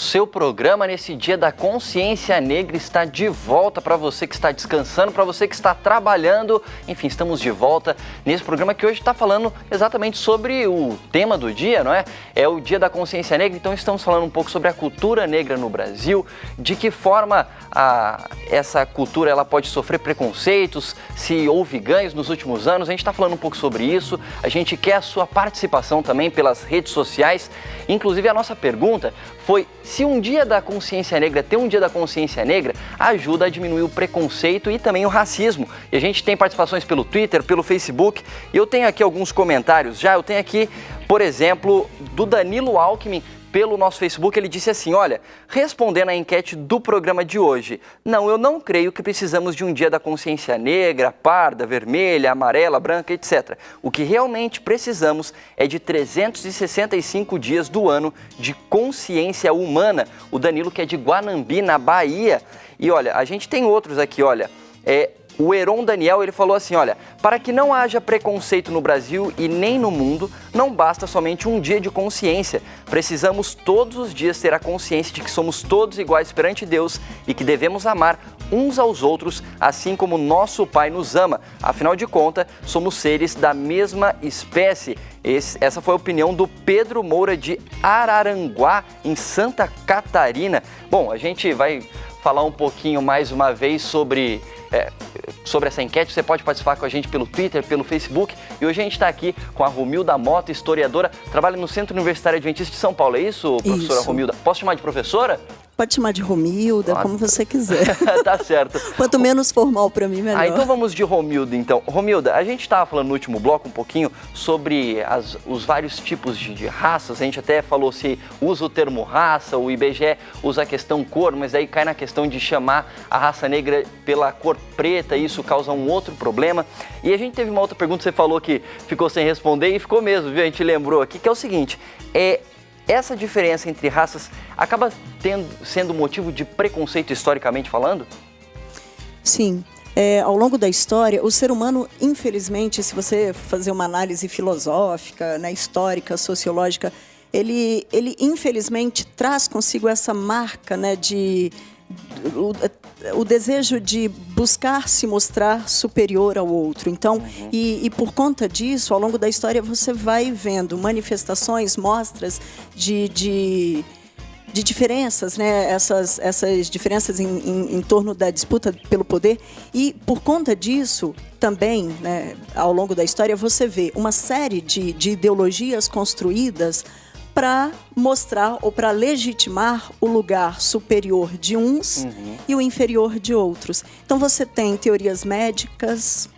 seu programa nesse Dia da Consciência Negra está de volta para você que está descansando, para você que está trabalhando. Enfim, estamos de volta nesse programa que hoje está falando exatamente sobre o tema do dia, não é? É o Dia da Consciência Negra, então estamos falando um pouco sobre a cultura negra no Brasil, de que forma essa cultura ela pode sofrer preconceitos, se houve ganhos nos últimos anos. A gente está falando um pouco sobre isso, a gente quer a sua participação também pelas redes sociais. Inclusive a nossa pergunta foi se um Dia da Consciência Negra, ter um Dia da Consciência Negra, ajuda a diminuir o preconceito e também o racismo. E a gente tem participações pelo Twitter, pelo Facebook, e eu tenho aqui alguns comentários já. Eu tenho aqui, por exemplo, do Danilo Alckmin, pelo nosso Facebook. Ele disse assim: olha, respondendo à enquete do programa de hoje, não, eu não creio que precisamos de um Dia da Consciência Negra, parda, vermelha, amarela, branca, etc. O que realmente precisamos é de 365 dias do ano de consciência humana. O Danilo, que é de Guanambi, na Bahia. E olha, a gente tem outros aqui, olha, o Heron Daniel, ele falou assim, olha, para que não haja preconceito no Brasil e nem no mundo, não basta somente um dia de consciência. Precisamos todos os dias ter a consciência de que somos todos iguais perante Deus e que devemos amar uns aos outros, assim como nosso Pai nos ama. Afinal de contas, somos seres da mesma espécie. Essa foi a opinião do Pedro Moura de Araranguá, em Santa Catarina. Bom, a gente vai falar um pouquinho mais uma vez sobre essa enquete. Você pode participar com a gente pelo Twitter, pelo Facebook. E hoje a gente está aqui com a Romilda Mota, historiadora, trabalha no Centro Universitário Adventista de São Paulo. É isso, professora Romilda? Posso chamar de professora? Pode chamar de Romilda, como você quiser. Tá certo. Quanto menos formal para mim, melhor. Então vamos de Romilda, então. Romilda, a gente estava falando no último bloco um pouquinho sobre os vários tipos de raças. A gente até falou se usa o termo raça, o IBGE usa a questão cor, mas aí cai na questão de chamar a raça negra pela cor preta, e isso causa um outro problema. E a gente teve uma outra pergunta, você falou que ficou sem responder, e ficou mesmo, viu? A gente lembrou aqui, que é o seguinte, essa diferença entre raças acaba sendo motivo de preconceito historicamente falando? Sim. Ao longo da história, o ser humano, infelizmente, se você fazer uma análise filosófica, né, histórica, sociológica, ele infelizmente traz consigo essa marca, né, o desejo de buscar se mostrar superior ao outro. Então, e por conta disso, ao longo da história, você vai vendo manifestações, mostras de diferenças, né? Essas diferenças em torno da disputa pelo poder. E por conta disso, também, né, ao longo da história, você vê uma série de ideologias construídas para mostrar ou para legitimar o lugar superior de uns e o inferior de outros. Então você tem teorias médicas,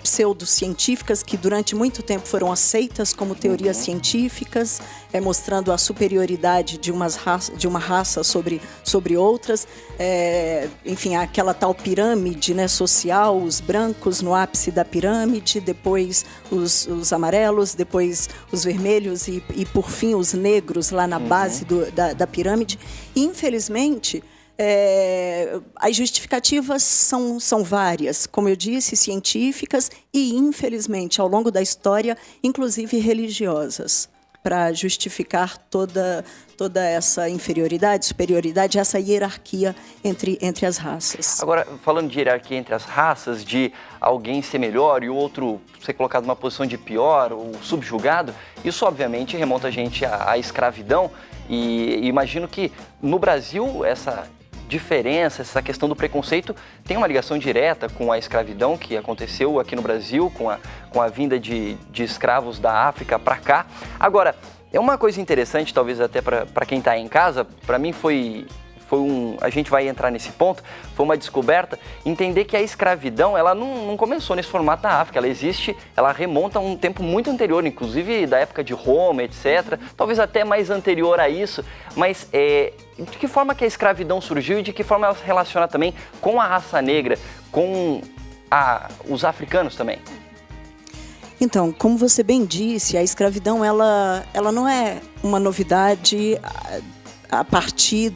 pseudocientíficas, que durante muito tempo foram aceitas como teorias científicas, mostrando a superioridade de uma raça sobre outras. Enfim, aquela tal pirâmide, né, social, os brancos no ápice da pirâmide, depois os amarelos, depois os vermelhos e por fim os negros lá na base da pirâmide. E, infelizmente, as justificativas são várias, como eu disse, científicas e, infelizmente, ao longo da história, inclusive religiosas, para justificar toda essa inferioridade, superioridade, essa hierarquia entre as raças. Agora, falando de hierarquia entre as raças, de alguém ser melhor e o outro ser colocado numa posição de pior ou subjugado, isso obviamente remonta a gente à escravidão, e imagino que no Brasil essa diferença, essa questão do preconceito tem uma ligação direta com a escravidão que aconteceu aqui no Brasil, com a vinda de escravos da África para cá. Agora, é uma coisa interessante, talvez até para quem está aí em casa, para mim a gente vai entrar nesse ponto, foi uma descoberta, entender que a escravidão, ela não começou nesse formato na África, ela existe, ela remonta a um tempo muito anterior, inclusive da época de Roma, etc., talvez até mais anterior a isso, mas de que forma que a escravidão surgiu e de que forma ela se relaciona também com a raça negra, com os africanos também? Então, como você bem disse, a escravidão ela não é uma novidade a partir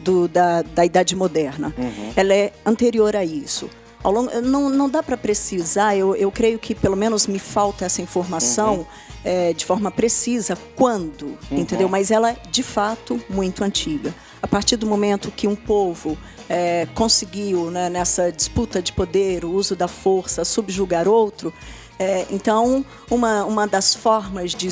da Idade Moderna. Ela é anterior a isso. Não dá para precisar, eu creio que pelo menos me falta essa informação de forma precisa quando, entendeu? Mas ela é de fato muito antiga. a partir do momento que um povo conseguiu, né, nessa disputa de poder, o uso da força, subjugar outro, então, uma das formas de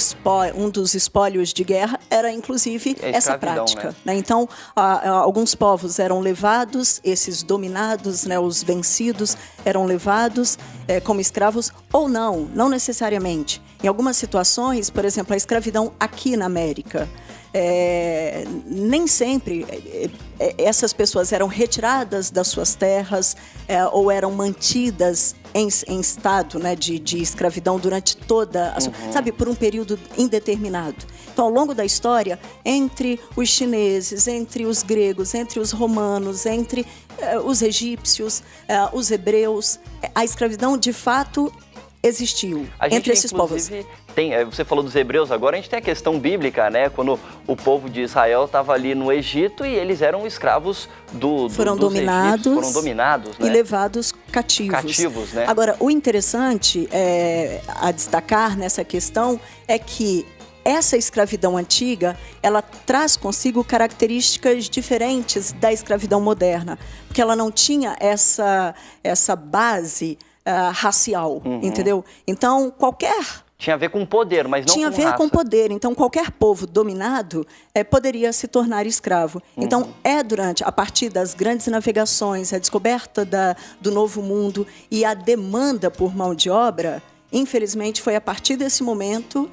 um dos espólios de guerra era, inclusive, essa prática. Né? Então, alguns povos eram levados, esses dominados, né, os vencidos, eram levados como escravos ou não necessariamente. Em algumas situações, por exemplo, a escravidão aqui na América, nem sempre essas pessoas eram retiradas das suas terras ou eram mantidas em estado, né, de escravidão durante toda a sabe, por um período indeterminado. Então, ao longo da história, entre os chineses, entre os gregos, entre os romanos, entre os egípcios, os hebreus, a escravidão, de fato, existiu entre esses povos. Você falou dos hebreus, agora a gente tem a questão bíblica, né? Quando o povo de Israel estava ali no Egito e eles eram escravos foram dominados, né? E levados cativos. Né? Agora, o interessante a destacar nessa questão é que essa escravidão antiga, ela traz consigo características diferentes da escravidão moderna, porque ela não tinha essa base racial, entendeu? Então, tinha a ver com poder, mas não com raça. Tinha a ver com poder. Então, qualquer povo dominado poderia se tornar escravo. Então, a partir das grandes navegações, a descoberta do novo mundo e a demanda por mão de obra, infelizmente, foi a partir desse momento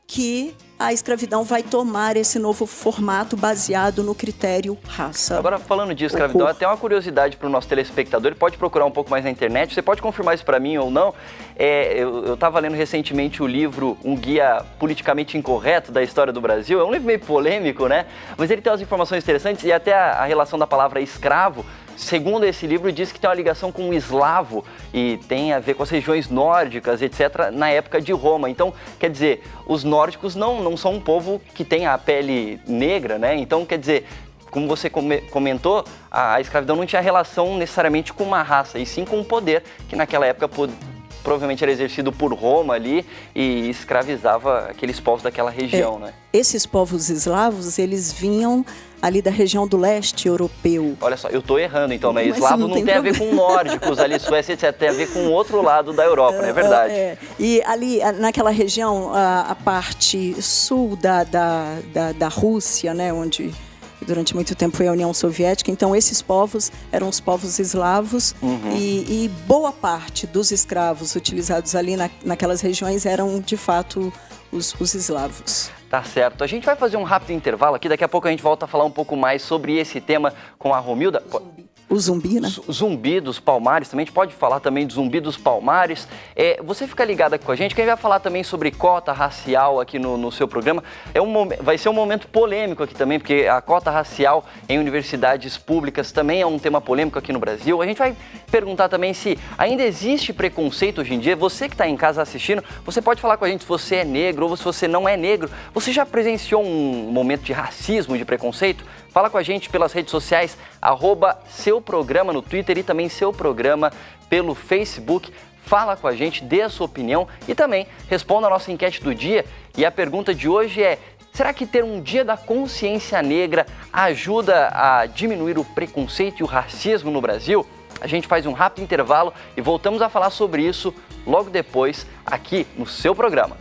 que a escravidão vai tomar esse novo formato baseado no critério raça. Agora, falando de escravidão, até uma curiosidade para o nosso telespectador, ele pode procurar um pouco mais na internet, você pode confirmar isso para mim ou não. Eu estava lendo recentemente o livro Um Guia Politicamente Incorreto da História do Brasil, é um livro meio polêmico, né? Mas ele tem umas informações interessantes e até a relação da palavra escravo, segundo esse livro, diz que tem uma ligação com o eslavo e tem a ver com as regiões nórdicas, etc., na época de Roma. Então, quer dizer, os nórdicos não são um povo que tem a pele negra, né? Então, quer dizer, como você comentou, a escravidão não tinha relação necessariamente com uma raça, e sim com um poder que naquela época provavelmente era exercido por Roma ali e escravizava aqueles povos daquela região, né? Esses povos eslavos, eles vinham ali da região do leste europeu. Olha só, eu estou errando então, né? Eslavo não tem a ver com nórdicos ali, Suécia, etc. Tem a ver com o outro lado da Europa, não é verdade? E ali, naquela região, a parte sul da Rússia, né, onde durante muito tempo foi a União Soviética, então esses povos eram os povos eslavos e boa parte dos escravos utilizados ali naquelas regiões eram, de fato, os eslavos. Tá certo. A gente vai fazer um rápido intervalo aqui, daqui a pouco a gente volta a falar um pouco mais sobre esse tema com a Romilda. O Zumbi, né? Zumbi dos Palmares, também a gente pode falar também do Zumbi dos Palmares. Você fica ligado aqui com a gente, que a gente vai falar também sobre cota racial aqui no seu programa. Vai ser um momento polêmico aqui também, porque a cota racial em universidades públicas também é um tema polêmico aqui no Brasil. A gente vai perguntar também se ainda existe preconceito hoje em dia. Você que está em casa assistindo, você pode falar com a gente se você é negro ou se você não é negro. Você já presenciou um momento de racismo, de preconceito? Fala com a gente pelas redes sociais, @SeuPrograma no Twitter e também Seu Programa pelo Facebook. Fala com a gente, dê a sua opinião e também responda a nossa enquete do dia. E a pergunta de hoje é: será que ter um Dia da Consciência Negra ajuda a diminuir o preconceito e o racismo no Brasil? A gente faz um rápido intervalo e voltamos a falar sobre isso logo depois aqui no Seu Programa.